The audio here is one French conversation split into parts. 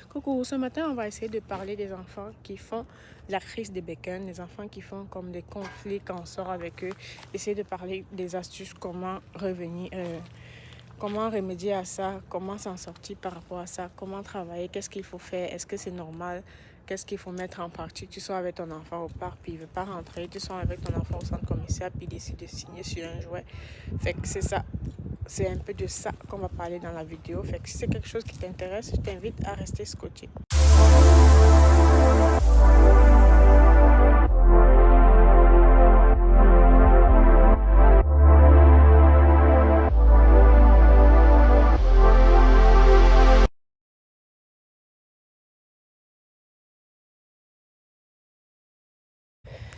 Coucou, ce matin, on va essayer de parler des enfants qui font la crise des bécanes, les enfants qui font comme des conflits quand on sort avec eux. Essayer de parler des astuces, comment revenir, comment remédier à ça, comment s'en sortir par rapport à ça, comment travailler, qu'est-ce qu'il faut faire, est-ce que c'est normal, qu'est-ce qu'il faut mettre en pratique. Tu sors avec ton enfant au parc, puis il ne veut pas rentrer. Tu sors avec ton enfant au centre commercial, puis il décide de signer sur un jouet. Fait que c'est ça. C'est un peu de ça qu'on va parler dans la vidéo. Fait que si c'est quelque chose qui t'intéresse, je t'invite à rester scotché.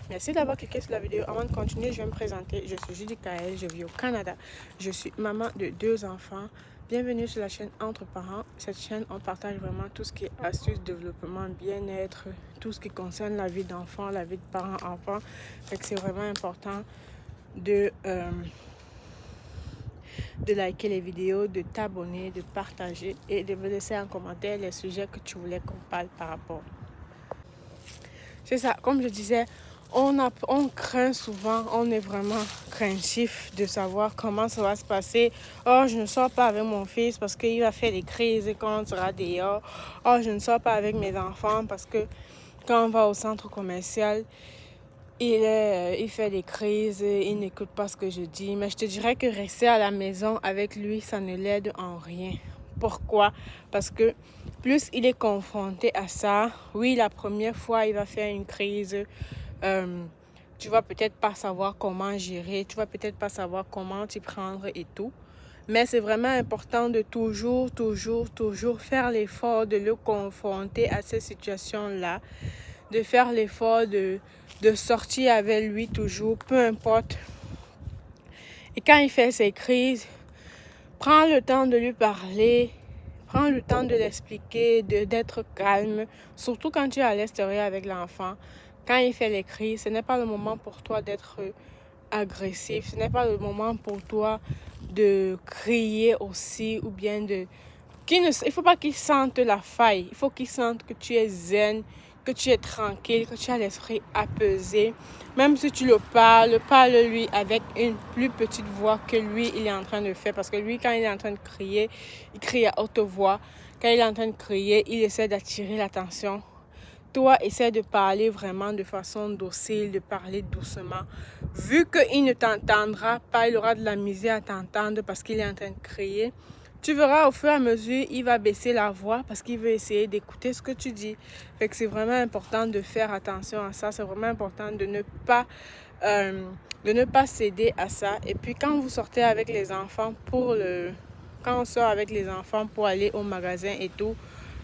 Merci d'avoir cliqué sur la vidéo. Avant de continuer, je vais me présenter. Je suis Judy Kael, je vis au Canada. Je suis maman de 2 enfants. Bienvenue sur la chaîne Entre Parents. Cette chaîne, on partage vraiment tout ce qui est astuces, développement, bien-être, tout ce qui concerne la vie d'enfant, la vie de parents-enfants. Fait que c'est vraiment important de liker les vidéos, de t'abonner, de partager et de me laisser en commentaire les sujets que tu voulais qu'on parle par rapport. C'est ça, comme je disais, on craint souvent, on est vraiment craintif de savoir comment ça va se passer. Oh, je ne sors pas avec mon fils parce qu'il va faire des crises quand on sera dehors. Oh, je ne sors pas avec mes enfants parce que quand on va au centre commercial, il fait des crises, il n'écoute pas ce que je dis. Mais je te dirais que rester à la maison avec lui, ça ne l'aide en rien. Pourquoi? Parce que plus il est confronté à ça, oui, la première fois, il va faire une crise. Tu vas peut-être pas savoir comment gérer, tu vas peut-être pas savoir comment t'y prendre et tout. Mais c'est vraiment important de toujours faire l'effort de le confronter à ces situations-là, de faire l'effort de sortir avec lui toujours, peu importe. Et quand il fait ses crises, prends le temps de lui parler, prends le temps de l'expliquer, d'être calme, surtout quand tu es à l'extérieur avec l'enfant. Quand il fait les crises, ce n'est pas le moment pour toi d'être agressif, ce n'est pas le moment pour toi de crier aussi ou bien de... Il ne faut pas qu'il sente la faille, il faut qu'il sente que tu es zen, que tu es tranquille, que tu as l'esprit apaisé. Même si tu le parles, parle-lui avec une plus petite voix que lui, il est en train de faire. Parce que lui, quand il est en train de crier, il crie à haute voix. Quand il est en train de crier, il essaie d'attirer l'attention. Toi, essaie de parler vraiment de façon docile, de parler doucement. Vu qu'il ne t'entendra pas, il aura de la misère à t'entendre parce qu'il est en train de crier. Tu verras au fur et à mesure, il va baisser la voix parce qu'il veut essayer d'écouter ce que tu dis. Fait que c'est vraiment important de faire attention à ça. C'est vraiment important de ne pas céder à ça. Et puis quand vous sortez avec les enfants quand on sort avec les enfants pour aller au magasin et tout,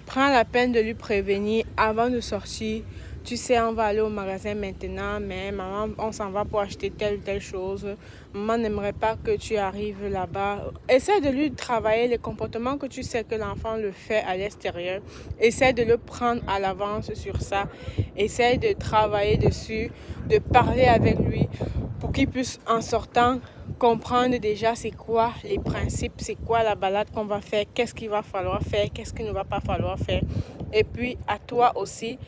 prends la peine de lui prévenir avant de sortir. Tu sais, on va aller au magasin maintenant, mais maman, on s'en va pour acheter telle ou telle chose. Maman n'aimerait pas que tu arrives là-bas. Essaie de lui travailler les comportements que tu sais que l'enfant le fait à l'extérieur. Essaie de le prendre à l'avance sur ça. Essaie de travailler dessus, de parler avec lui pour qu'il puisse, en sortant, comprendre déjà c'est quoi les principes, c'est quoi la balade qu'on va faire, qu'est-ce qu'il va falloir faire, qu'est-ce qu'il ne va pas falloir faire. Et puis à toi aussi,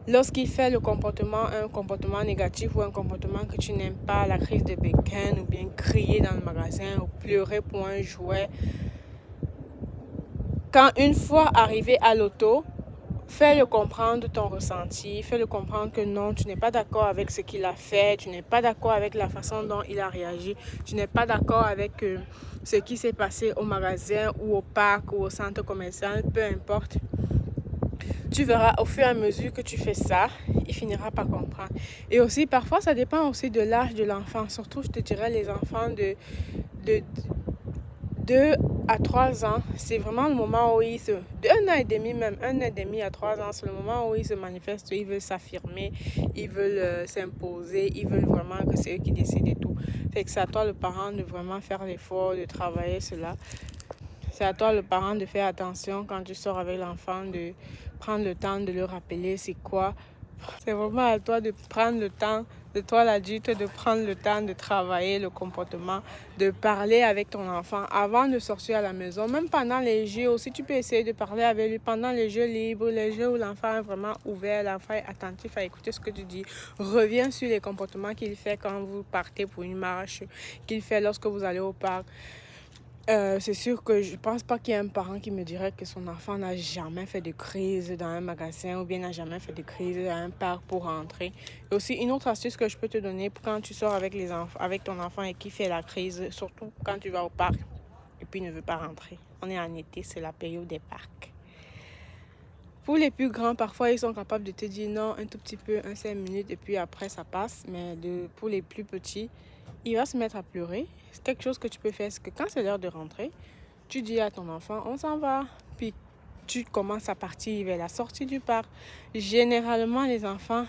lorsqu'il fait un comportement négatif ou un comportement que tu n'aimes pas, la crise de bécane ou bien crier dans le magasin ou pleurer pour un jouet, quand une fois arrivé à l'auto, fais-le comprendre ton ressenti, fais-le comprendre que non, tu n'es pas d'accord avec ce qu'il a fait, tu n'es pas d'accord avec la façon dont il a réagi, tu n'es pas d'accord avec ce qui s'est passé au magasin ou au parc ou au centre commercial, peu importe. Tu verras au fur et à mesure que tu fais ça, il finira par comprendre. Et aussi, parfois, ça dépend aussi de l'âge de l'enfant. Surtout, je te dirais, les enfants de 2 à 3 ans, c'est vraiment le moment où ils se... De 1 an et demi même, 1 an et demi à 3 ans, c'est le moment où ils se manifestent, ils veulent s'affirmer, ils veulent s'imposer, ils veulent vraiment que c'est eux qui décident et tout. Fait que c'est à toi le parent de vraiment faire l'effort, de travailler cela. C'est à toi le parent de faire attention quand tu sors avec l'enfant, de prendre le temps de le rappeler c'est quoi C'est vraiment à toi de prendre le temps, de toi l'adulte, de prendre le temps de travailler le comportement, de parler avec ton enfant avant de sortir à la maison. Même pendant les jeux aussi, tu peux essayer de parler avec lui pendant les jeux libres, les jeux où l'enfant est vraiment ouvert, l'enfant est attentif à écouter ce que tu dis. Reviens sur les comportements qu'il fait quand vous partez pour une marche, qu'il fait lorsque vous allez au parc. C'est sûr que je pense pas qu'il y ait un parent qui me dirait que son enfant n'a jamais fait de crise dans un magasin ou bien n'a jamais fait de crise dans un parc pour rentrer. Et aussi, une autre astuce que je peux te donner pour quand tu sors avec avec ton enfant et qui fait la crise, surtout quand tu vas au parc et puis ne veut pas rentrer. On est en été, c'est la période des parcs. Pour les plus grands, parfois, ils sont capables de te dire non un tout petit peu, 5 minutes, et puis après, ça passe. Mais pour les plus petits, il va se mettre à pleurer. C'est quelque chose que tu peux faire, c'est que quand c'est l'heure de rentrer, tu dis à ton enfant, on s'en va. Puis tu commences à partir vers la sortie du parc. Généralement, les enfants,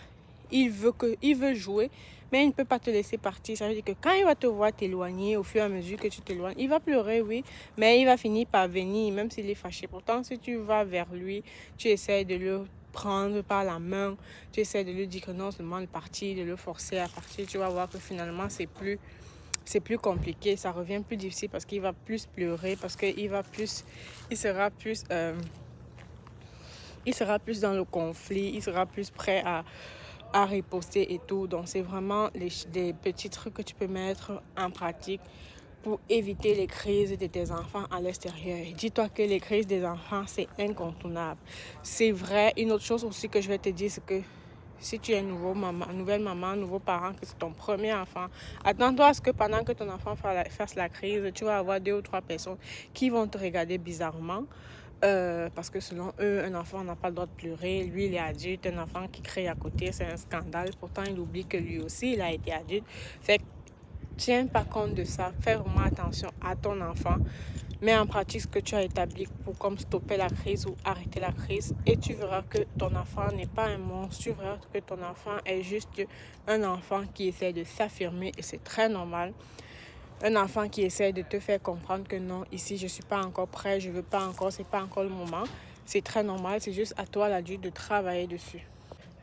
ils veulent jouer, mais il ne peut pas te laisser partir. Ça veut dire que quand il va te voir t'éloigner au fur et à mesure que tu t'éloignes, il va pleurer, oui, mais il va finir par venir, même s'il est fâché. Pourtant, si tu vas vers lui, tu essaies de le prendre par la main, tu essaies de lui dire que non seulement de partir, de le forcer à partir, tu vas voir que finalement c'est plus compliqué, ça revient plus difficile parce qu'il va plus pleurer, parce qu'il sera plus dans le conflit, il sera plus prêt à riposter et tout. Donc c'est vraiment des petits trucs que tu peux mettre en pratique pour éviter les crises de tes enfants à l'extérieur. Dis-toi que les crises des enfants, c'est incontournable. C'est vrai. Une autre chose aussi que je vais te dire, c'est que si tu es nouvelle maman, nouveau parent, que c'est ton premier enfant, attends-toi à ce que pendant que ton enfant fasse la crise, tu vas avoir 2 ou 3 personnes qui vont te regarder bizarrement. Parce que selon eux, un enfant n'a pas le droit de pleurer. Lui, il est adulte. Un enfant qui crie à côté, c'est un scandale. Pourtant, il oublie que lui aussi, il a été adulte. Fait que tiens pas compte de ça. Fais vraiment attention à ton enfant. Mets en pratique ce que tu as établi pour comme stopper la crise ou arrêter la crise. Et tu verras que ton enfant n'est pas un monstre. Tu verras que ton enfant est juste un enfant qui essaie de s'affirmer. Et c'est très normal. Un enfant qui essaie de te faire comprendre que non, ici, je ne suis pas encore prêt, je ne veux pas encore, c'est pas encore le moment. C'est très normal, c'est juste à toi, l'adulte, de travailler dessus.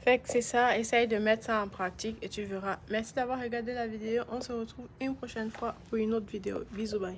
Fait que c'est ça, essaye de mettre ça en pratique et tu verras. Merci d'avoir regardé la vidéo. On se retrouve une prochaine fois pour une autre vidéo. Bisous, bye.